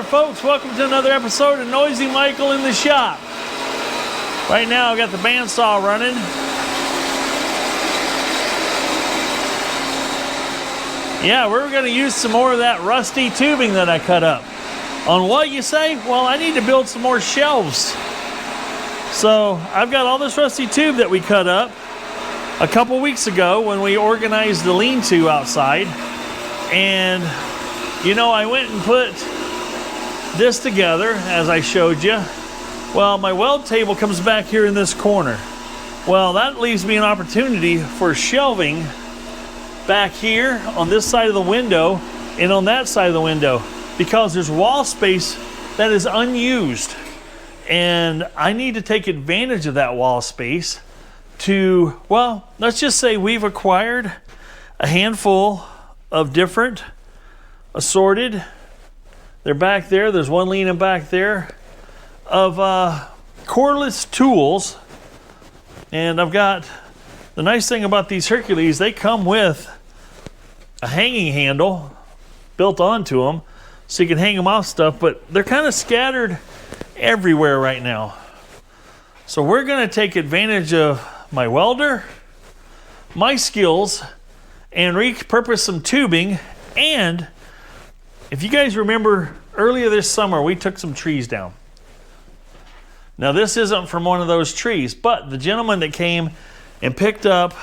there, folks. Welcome to another episode of Noisy Michael in the Shop. Right now, I've got the bandsaw running. Yeah, we're going to use some more of that rusty tubing that I cut up. On what, you say? Well, I need to build some more shelves. So, I've got all this rusty tube that we cut up a couple weeks ago when we organized the lean-to outside. And, you know, I went and put this together, as I showed you. Well, my weld table comes back here in this corner. Well, that leaves me an opportunity for shelving back here on this side of the window and on that side of the window, because there's wall space that is unused. And I need to take advantage of that wall space to, well, let's just say we've acquired a handful of different assorted, they're back there, there's one leaning back there, of cordless tools. And I've got, the nice thing about these Hercules, they come with a hanging handle built onto them so you can hang them off stuff, but they're kind of scattered everywhere right now. So we're going to take advantage of my welder, my skills, and repurpose some tubing. And if you guys remember, earlier this summer, we took some trees down. Now, this isn't from one of those trees, but the gentleman that came and picked up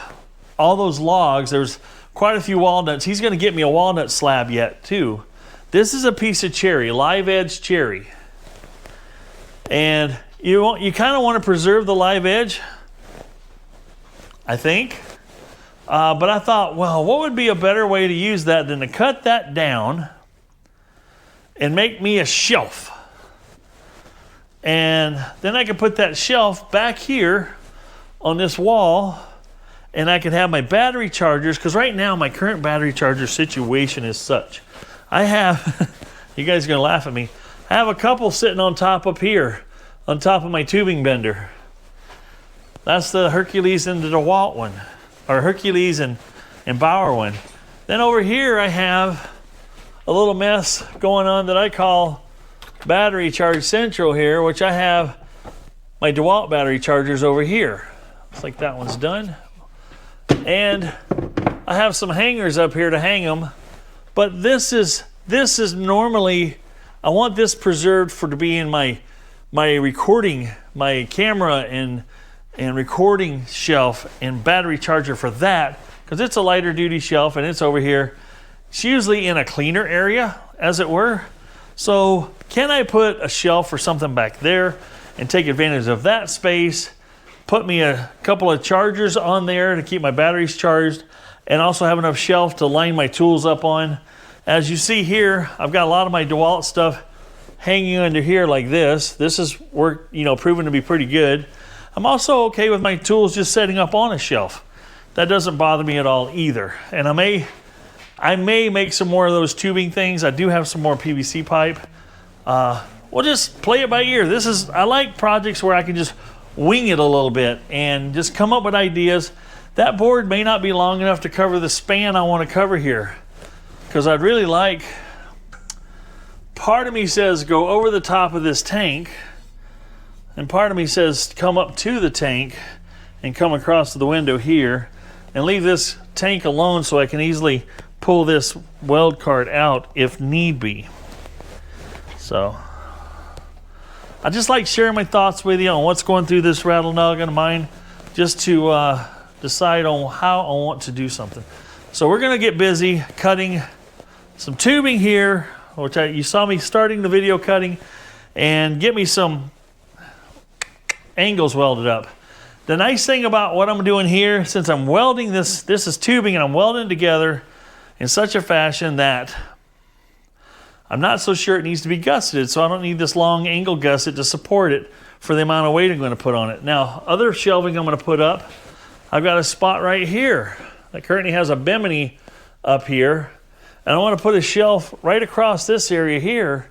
all those logs, there's quite a few walnuts. He's going to get me a walnut slab yet, too. This is a piece of cherry, live edge cherry. And you kind of want to preserve the live edge, I think. But I thought, well, what would be a better way to use that than to cut that down and make me a shelf? And then I could put that shelf back here on this wall, and I could have my battery chargers, because right now my current battery charger situation is such. I have, you guys are going to laugh at me, I have a couple sitting on top up here, on top of my tubing bender. That's the Hercules and the DeWalt one, or Hercules and Bauer one. Then over here I have a little mess going on that I call battery charge central here, which I have my DeWalt battery chargers over here. Looks like that one's done. And I have some hangers up here to hang them, but this is normally, I want this preserved for to be in my recording, my camera and recording shelf and battery charger for that, because it's a lighter duty shelf and it's over here. It's usually in a cleaner area, as it were. So can I put a shelf or something back there and take advantage of that space, put me a couple of chargers on there to keep my batteries charged, and also have enough shelf to line my tools up on. As you see here, I've got a lot of my DeWalt stuff hanging under here like this. This is proven to be pretty good. I'm also okay with my tools just setting up on a shelf. That doesn't bother me at all either. And I may make some more of those tubing things. I do have some more PVC pipe. We'll just play it by ear. I like projects where I can just wing it a little bit and just come up with ideas. That board may not be long enough to cover the span I want to cover here, because I'd really like, part of me says go over the top of this tank, and part of me says come up to the tank and come across to the window here and leave this tank alone so I can easily pull this weld cart out if need be. So I just like sharing my thoughts with you on what's going through this rattle noggin of mine, just to decide on how I want to do something. So we're going to get busy cutting some tubing here, which you saw me starting the video cutting, and get me some angles welded up. The nice thing about what I'm doing here, since I'm welding this is tubing and I'm welding together in such a fashion that I'm not so sure it needs to be gusseted, so I don't need this long angle gusset to support it for the amount of weight I'm going to put on it. Now, other shelving I'm going to put up, I've got a spot right here that currently has a bimini up here, and I want to put a shelf right across this area here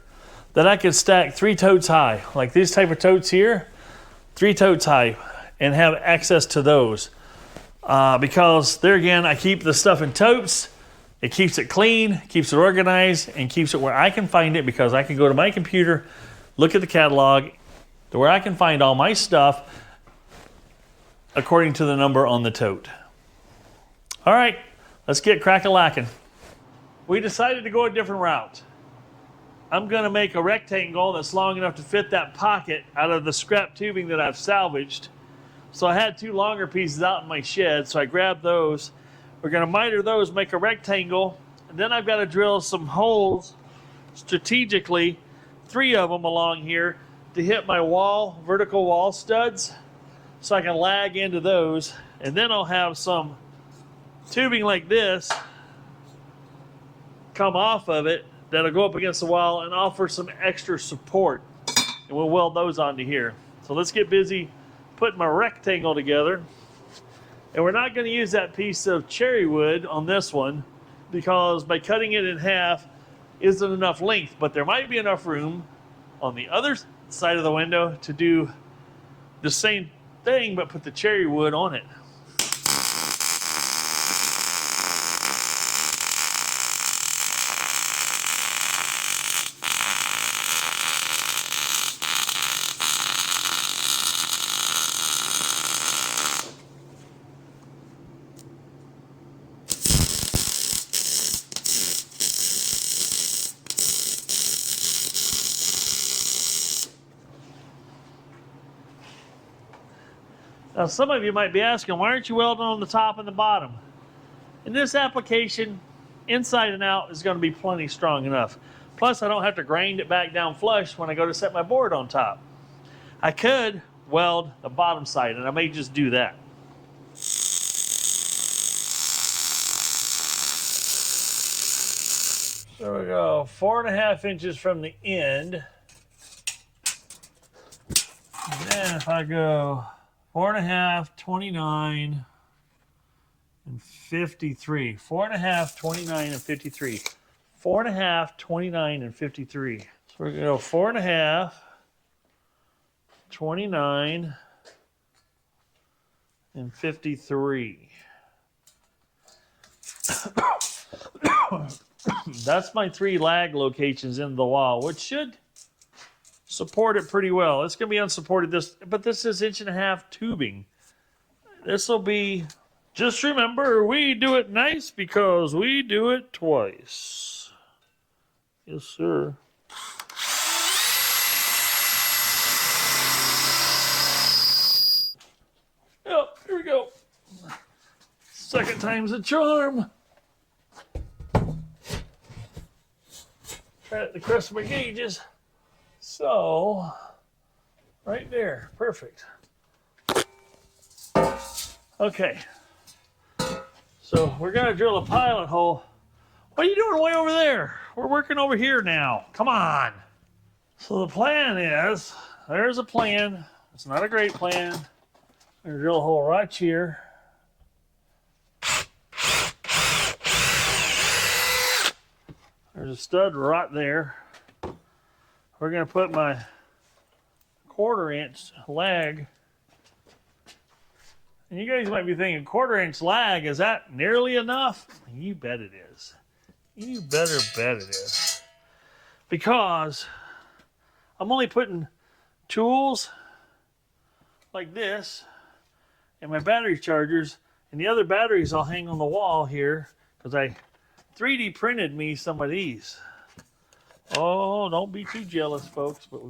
that I could stack 3 totes high, like these type of totes here, 3 totes high, and have access to those. Because there again, I keep the stuff in totes, It keeps it clean, keeps it organized, and keeps it where I can find it, because I can go to my computer, look at the catalog, to where I can find all my stuff according to the number on the tote. All right, let's get crack-a-lackin'. We decided to go a different route. I'm gonna make a rectangle that's long enough to fit that pocket out of the scrap tubing that I've salvaged. So I had 2 longer pieces out in my shed, so I grabbed those. We're gonna miter those, make a rectangle, and then I've gotta drill some holes strategically, 3 of them along here, to hit my wall, vertical wall studs, so I can lag into those. And then I'll have some tubing like this come off of it that'll go up against the wall and offer some extra support. And we'll weld those onto here. So let's get busy putting my rectangle together. And we're not going to use that piece of cherry wood on this one, because by cutting it in half isn't enough length, but there might be enough room on the other side of the window to do the same thing but put the cherry wood on it. Now, some of you might be asking, why aren't you welding on the top and the bottom? In this application, inside and out is going to be plenty strong enough. Plus, I don't have to grind it back down flush when I go to set my board on top. I could weld the bottom side, and I may just do that. There we go, 4.5 inches from the end. And then if I go 4.5, 29, and 53. 4.5, 29, and 53. 4.5, 29, and 53. So we're going to go 4.5, 29, and 53. That's my 3 lag locations in the wall, which should support it pretty well. It's going to be unsupported, but this is 1.5-inch tubing. This will be, just remember, we do it nice because we do it twice. Yes, sir. Yep, here we go. Second time's a charm. Try it at the crest of my gauges. So, right there, perfect. Okay, so we're gonna drill a pilot hole. What are you doing way over there? We're working over here now, come on. So the plan is, there's a plan. It's not a great plan. I'm gonna drill a hole right here. There's a stud right there. We're going to put my 1/4-inch lag. And you guys might be thinking, 1/4-inch lag, is that nearly enough? You bet it is. You better bet it is. Because I'm only putting tools like this and my battery chargers, and the other batteries I'll hang on the wall here, because I 3D printed me some of these. Oh, don't be too jealous, folks. But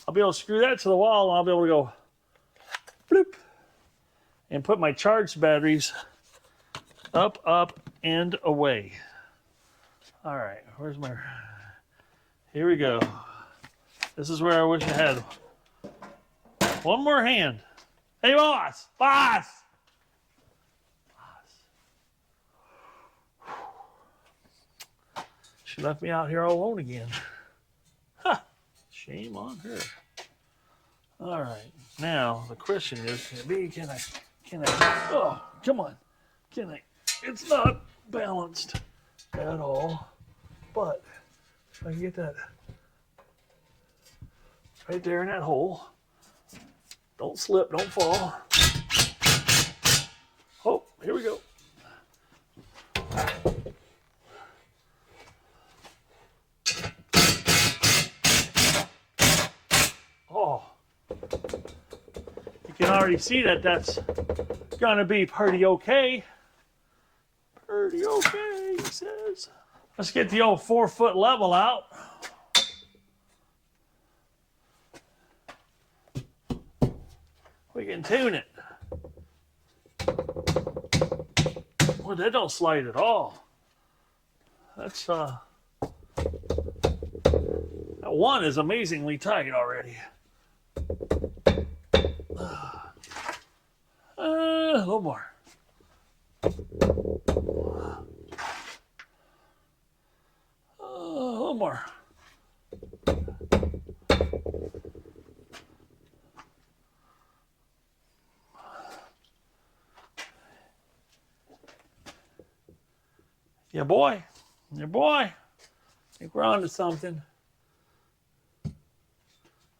I'll be able to screw that to the wall, and I'll be able to go bloop, and put my charged batteries up, and away. All right, where's my... Here we go. This is where I wish I had one more hand. Hey, boss! Boss! She left me out here all alone again. Ha! Shame on her. All right. Now, the question is, can I, oh, come on. Can I, it's not balanced at all, but if I can get that right there in that hole, don't slip, don't fall. Oh, here we go. can already see that that's gonna be pretty okay. Pretty okay, he says. Let's get the old 4-foot level out. We can tune it. Well, that don't slide at all. That's that one is amazingly tight already. A little more. A little more. Yeah, boy. Yeah, boy. I think we're on to something.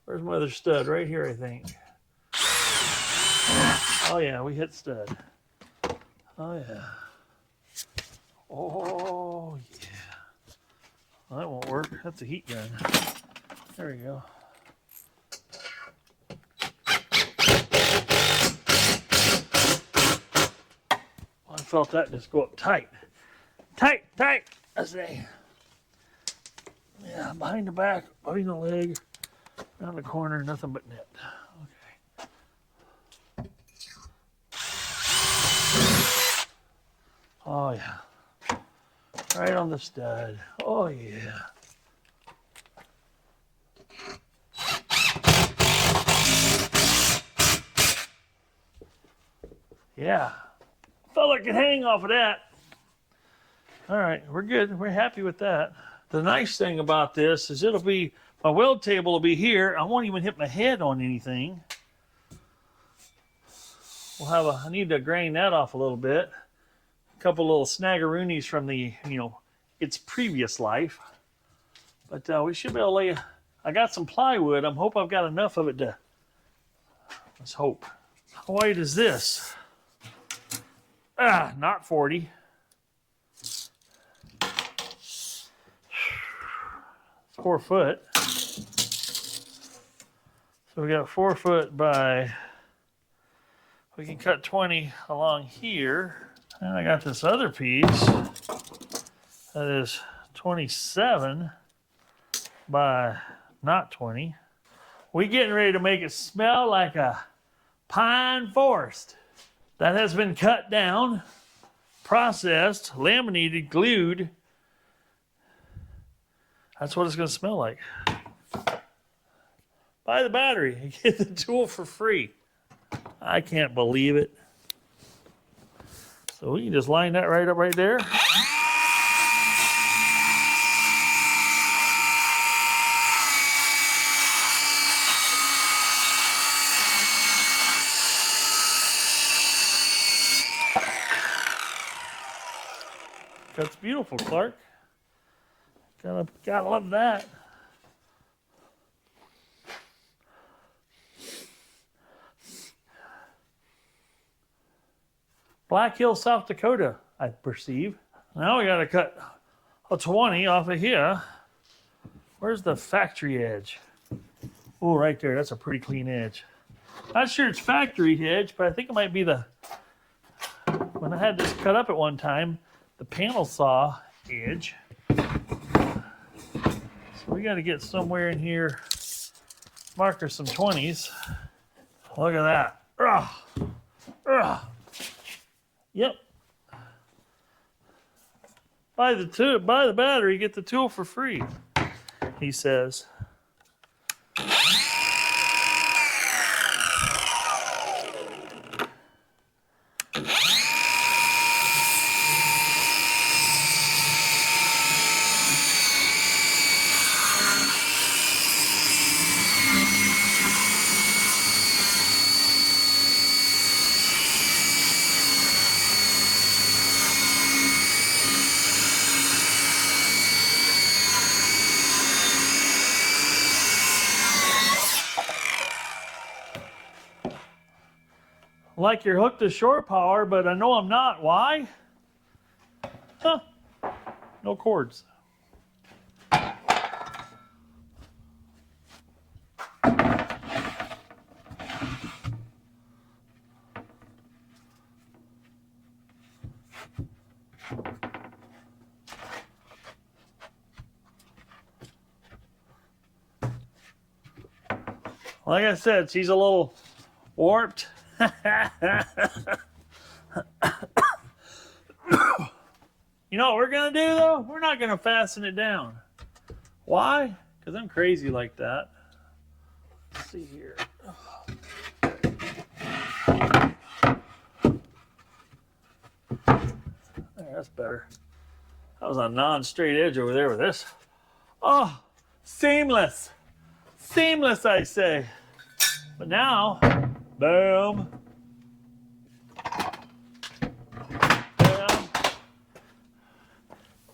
Where's my other stud? Right here, I think. Oh, yeah, we hit stud. Oh, yeah. Oh, yeah. Well, that won't work. That's a heat gun. There we go. I felt that just go up tight. Tight, tight, I say. Yeah, behind the back, behind the leg, around the corner, nothing but net. Okay. Oh, yeah. Right on the stud. Oh, yeah. Yeah. Fella can hang off of that. All right, we're good. We're happy with that. The nice thing about this is it'll be, my weld table will be here. I won't even hit my head on anything. We'll have I need to grain that off a little bit. A couple little snaggeroonies from the, its previous life. But we should be able to lay, I got some plywood. I hope I've got enough of it to, let's hope. How wide is this? Not 40. 4 foot. So we got 4 foot by, we can cut 20 along here. And I got this other piece that is 27 by not 20. We getting ready to make it smell like a pine forest. That has been cut down, processed, laminated, glued. That's what it's going to smell like. Buy the battery and get the tool for free. I can't believe it. So we can just line that right up right there. That's beautiful, Clark. Gotta love that. Black Hill, South Dakota, I perceive. Now we gotta cut a 20 off of here. Where's the factory edge? Oh, right there. That's a pretty clean edge. Not sure it's factory edge, but I think it might be the, when I had this cut up at one time, the panel saw edge. So we got to get somewhere in here, mark her some 20s. Look at that. Ugh. Ugh. Yep. Buy the battery, get the tool for free, he says. Like you're hooked to shore power, but I know I'm not. Why? Huh. No cords. Like I said, she's a little warped. You know what we're going to do, though? We're not going to fasten it down. Why? Because I'm crazy like that. Let's see here. There, that's better. That was a non-straight edge over there with this. Oh, seamless. Seamless, I say. But now, boom.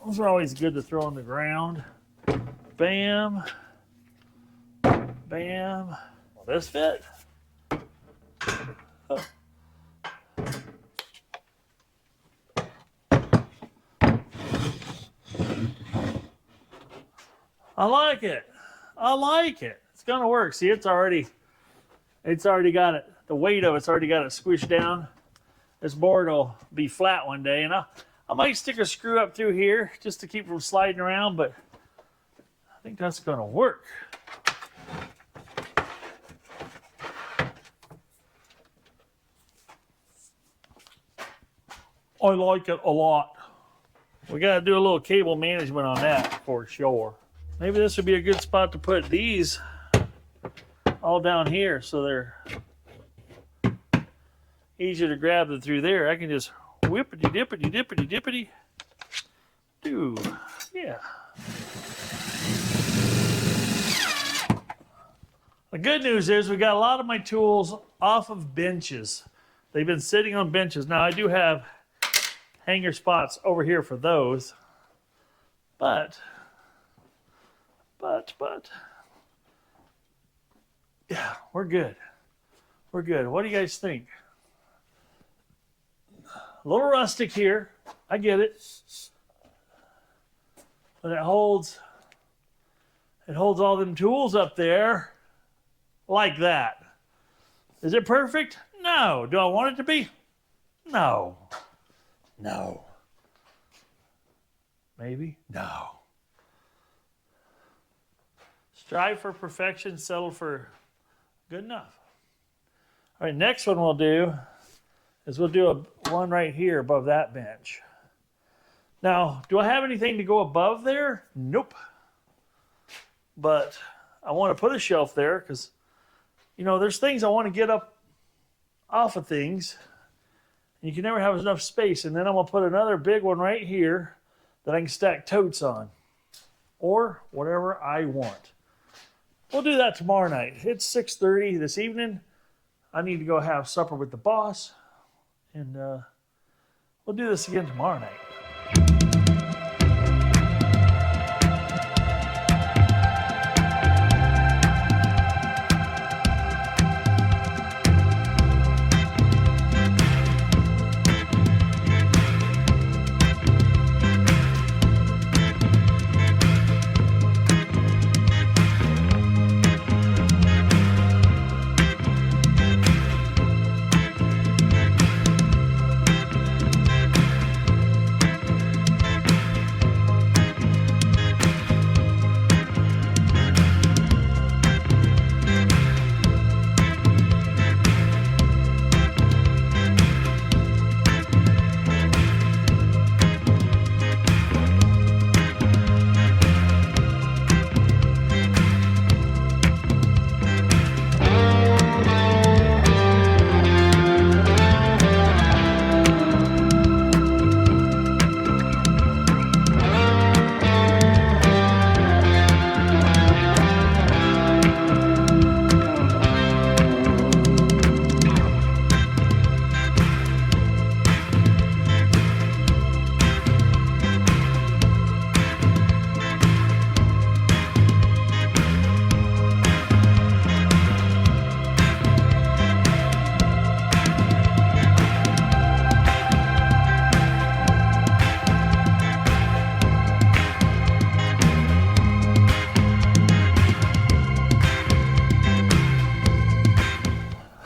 Those are always good to throw on the ground. Bam. Bam. Will this fit? Oh. I like it. I like it. It's gonna work. See, it's already got it. The weight of it's already got it squished down. This board will be flat one day, and I might stick a screw up through here just to keep from sliding around, but I think that's going to work. I like it a lot. We got to do a little cable management on that for sure. Maybe this would be a good spot to put these all down here so they're easier to grab them through there. I can just whippity dippity dippity dippity. Do. Yeah. The good news is we got a lot of my tools off of benches. They've been sitting on benches. Now I do have hanger spots over here for those. But yeah, we're good. We're good. What do you guys think? A little rustic here. I get it. But it holds all them tools up there like that. Is it perfect? No. Do I want it to be? No. No. Maybe? No. Strive for perfection, settle for good enough. All right, next one we'll do is we'll do one right here above that bench. Now, do I have anything to go above there? Nope. But I want to put a shelf there because, you know, there's things I want to get up off of things. You can never have enough space. And then I'm going to put another big one right here that I can stack totes on. Or whatever I want. We'll do that tomorrow night. It's 6:30 this evening. I need to go have supper with the boss. And we'll do this again tomorrow night.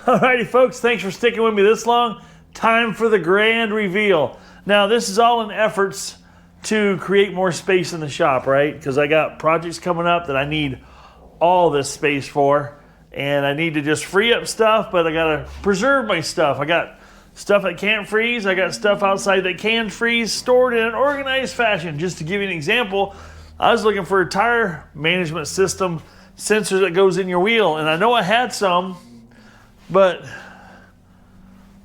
Alrighty, folks, thanks for sticking with me this long. Time for the grand reveal. Now, this is all in efforts to create more space in the shop, right? Because I got projects coming up that I need all this space for. and I need to just free up stuff, but I gotta preserve my stuff. I got stuff that can't freeze. I got stuff outside that can freeze, stored in an organized fashion. Just to give you an example, I was looking for a tire management system sensor that goes in your wheel, and I know I had some, but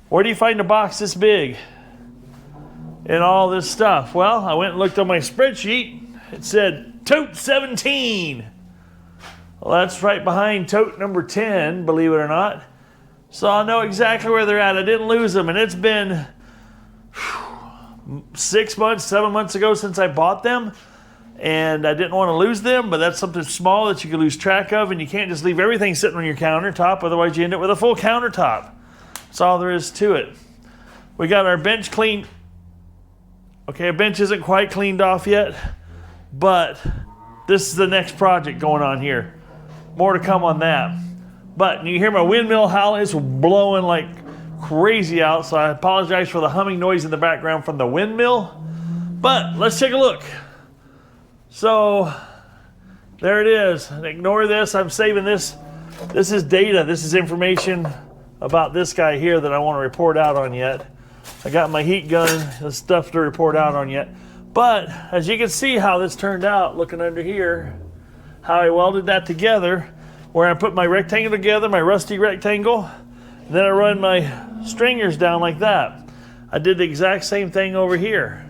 where do you find a box this big and all this stuff? Well, I went and looked on my spreadsheet. It said tote 17. Well, that's right behind tote number 10, believe it or not. So I know exactly where they're at. I didn't lose them, and it's been 6 months, 7 months ago since I bought them, and I didn't want to lose them, but that's something small that you can lose track of, and you can't just leave everything sitting on your countertop, otherwise you end up with a full countertop. That's all there is to it. We got our bench cleaned. Okay, our bench isn't quite cleaned off yet, but this is the next project going on here. More to come on that. But you hear my windmill howl, it's blowing like crazy out, so I apologize for the humming noise in the background from the windmill. But let's take a look. So there it is. Ignore this, I'm saving this. This is data, this is information about this guy here that I want to report out on yet. I got my heat gun and stuff to report out on yet. But as you can see how this turned out, looking under here, how I welded that together, where I put my rectangle together, my rusty rectangle, and then I run my stringers down like that. I did the exact same thing over here.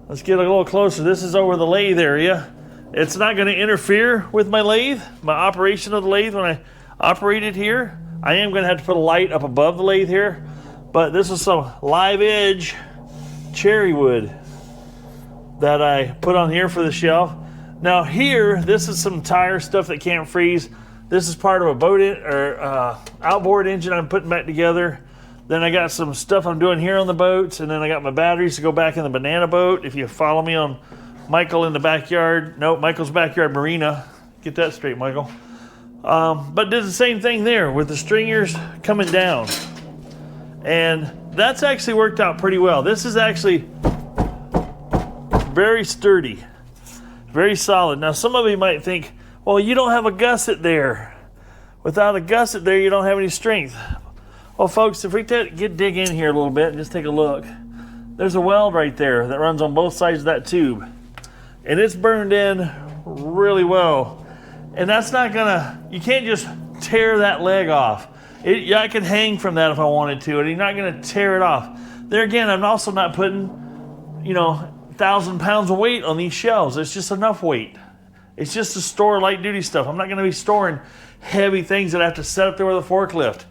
Let's get a little closer. This is over the lathe area. It's not going to interfere with my lathe, my operation of the lathe when I operate it here. I am going to have to put a light up above the lathe here, but this is some live edge cherry wood that I put on here for the shelf. Now here, this is some tire stuff that can't freeze. This is part of a boat outboard engine I'm putting back together. Then I got some stuff I'm doing here on the boats, and then I got my batteries to go back in the banana boat. If you follow me on Michael in the backyard, no, Michael's backyard marina. Get that straight, Michael. But did the same thing there with the stringers coming down. And that's actually worked out pretty well. This is actually very sturdy, very solid. Now some of you might think, well, you don't have a gusset there. Without a gusset there, you don't have any strength. Well, folks, if we dig in here a little bit and just take a look, there's a weld right there that runs on both sides of that tube. And it's burned in really well. And that's not gonna, you can't just tear that leg off. I could hang from that if I wanted to, and you're not gonna tear it off. There again, I'm also not putting, 1,000 pounds of weight on these shelves. It's just enough weight. It's just to store light duty stuff. I'm not gonna be storing heavy things that I have to set up there with a forklift.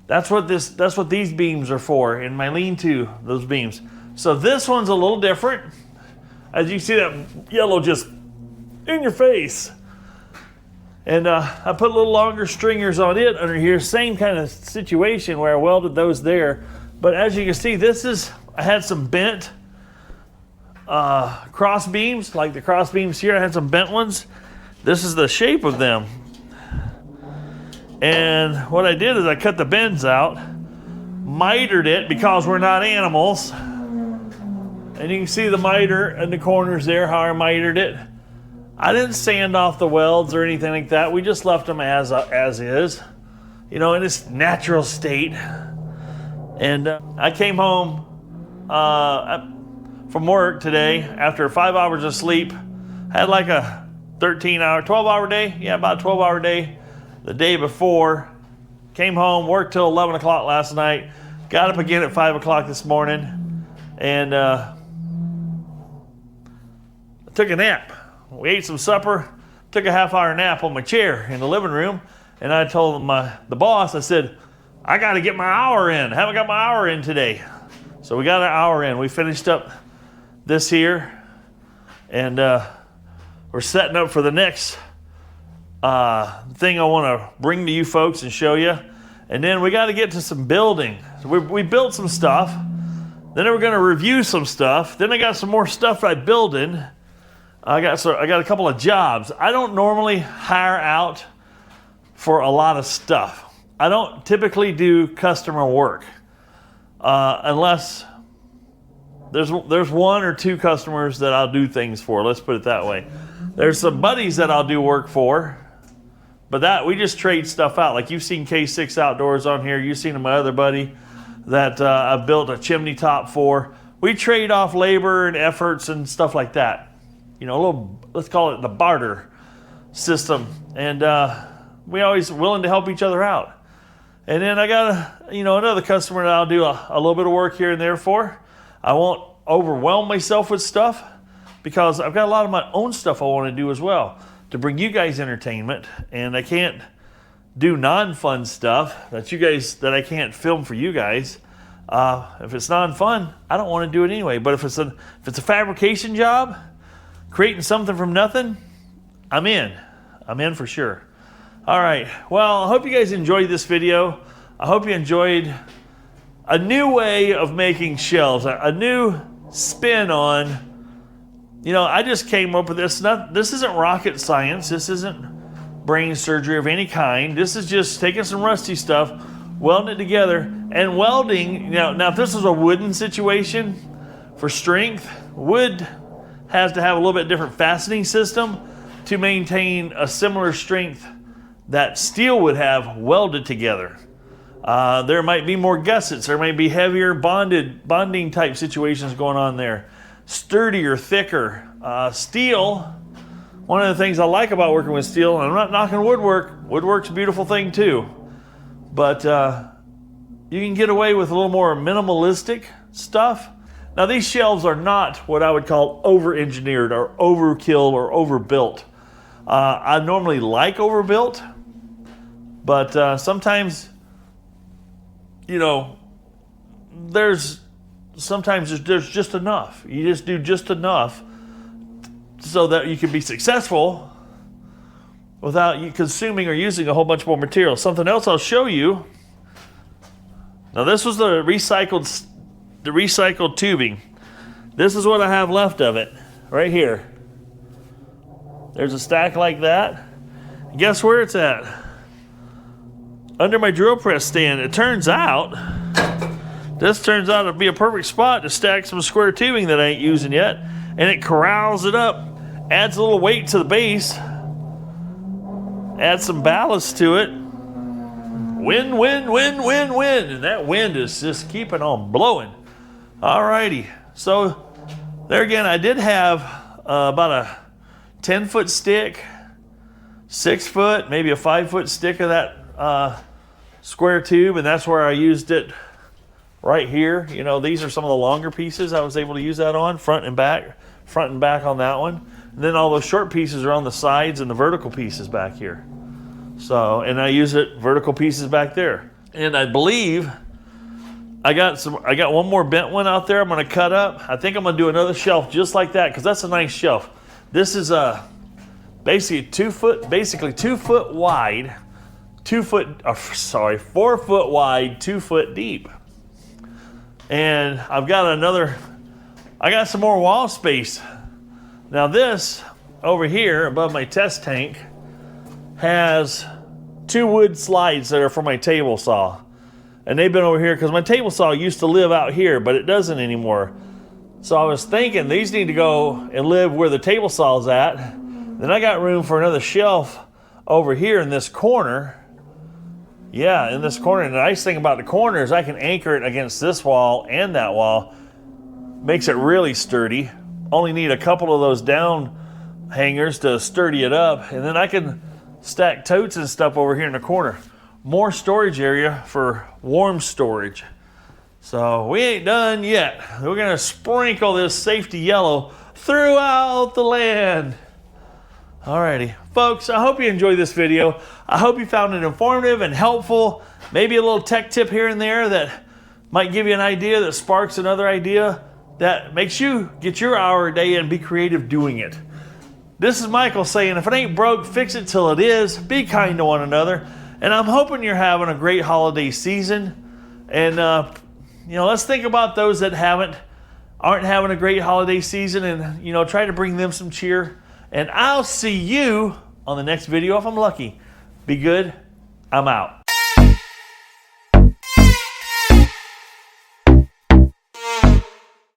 That's what these beams are for, in my lean-to, those beams. So this one's a little different. As you see that yellow just in your face. And I put a little longer stringers on it under here. Same kind of situation where I welded those there. But as you can see, I had some bent cross beams, like the cross beams here. I had some bent ones. This is the shape of them. And what I did is I cut the bends out, mitered it because we're not animals. And you can see the miter in the corners there, how I mitered it. I didn't sand off the welds or anything like that. We just left them as is, in its natural state. And I came home from work today after 5 hours of sleep. Had like a 12-hour day. Yeah, about a 12-hour day. The day before, came home, worked till 11 o'clock last night, got up again at 5 o'clock this morning, and took a nap. We ate some supper, took a half-hour nap on my chair in the living room, and I told the boss, I said, I got to get my hour in. I haven't got my hour in today. So we got an hour in. We finished up this here, and we're setting up for the next thing I want to bring to you folks and show you. And then we got to get to some building. So we built some stuff. Then we're going to review some stuff. Then I got some more stuff I'm building. I got a couple of jobs. I don't normally hire out for a lot of stuff. I don't typically do customer work unless there's one or two customers that I'll do things for. Let's put it that way. There's some buddies that I'll do work for. But that, we just trade stuff out. Like you've seen K6 Outdoors on here. You've seen my other buddy that I built a chimney top for. We trade off labor and efforts and stuff like that. You know, a little, let's call it the barter system. And we always willing to help each other out. And then I got another customer that I'll do a little bit of work here and there for. I won't overwhelm myself with stuff because I've got a lot of my own stuff I want to do as well to bring you guys entertainment, and I can't do non-fun stuff that I can't film for you guys. If it's non-fun, I don't want to do it anyway. But if it's a fabrication job, creating something from nothing, I'm in. I'm in for sure. All right. Well, I hope you guys enjoyed this video. I hope you enjoyed a new way of making shelves, a new spin on. I just came up with this. This isn't rocket science. This isn't brain surgery of any kind. This is just taking some rusty stuff, welding it together, and welding. Now if this was a wooden situation for strength, wood has to have a little bit different fastening system to maintain a similar strength that steel would have welded together. There might be more gussets. There might be heavier bonding type situations going on there. Sturdier, thicker. Steel, one of the things I like about working with steel, and I'm not knocking woodwork. Woodwork's a beautiful thing too. But you can get away with a little more minimalistic stuff. Now these shelves are not what I would call over-engineered or overkill or overbuilt. I normally like overbuilt, but sometimes, there's just enough. You just do just enough so that you can be successful without you consuming or using a whole bunch more material. Something else I'll show you. Now this was the recycled tubing. This is what I have left of it right here. There's a stack like that. Guess where it's at? Under my drill press stand. It turns out this turns out to be a perfect spot to stack some square tubing that I ain't using yet, and it corrals it up, adds a little weight to the base, adds some ballast to it. Wind, wind, wind, wind, wind, and that wind is just keeping on blowing. Alrighty, so there again, I did have about a 10-foot stick, 6-foot, maybe a 5-foot stick of that square tube, and that's where I used it. Right here, these are some of the longer pieces I was able to use that on, front and back on that one. And then all those short pieces are on the sides and the vertical pieces back here. So, and I use it vertical pieces back there. And I believe I got one more bent one out there I'm gonna cut up. I think I'm gonna do another shelf just like that, because that's a nice shelf. This is basically 2 foot wide, 4 foot wide, 2 foot deep. And I got some more wall space. Now this over here above my test tank has 2 wood slides that are for my table saw. And they've been over here because my table saw used to live out here, but it doesn't anymore. So I was thinking these need to go and live where the table saw is at. Then I got room for another shelf over here in this corner. Yeah, in this corner. And the nice thing about the corner is I can anchor it against this wall and that wall. Makes it really sturdy. Only need a couple of those down hangers to sturdy it up. And then I can stack totes and stuff over here in the corner. More storage area for warm storage. So we ain't done yet. We're gonna sprinkle this safety yellow throughout the land. Alrighty, folks, I hope you enjoyed this video. I hope you found it informative and helpful. Maybe a little tech tip here and there that might give you an idea that sparks another idea that makes you get your hour a day and be creative doing it. This is Michael saying, if it ain't broke, fix it till it is. Be kind to one another. And I'm hoping you're having a great holiday season. And, let's think about those that aren't having a great holiday season and, try to bring them some cheer. And I'll see you on the next video if I'm lucky. Be good. I'm out.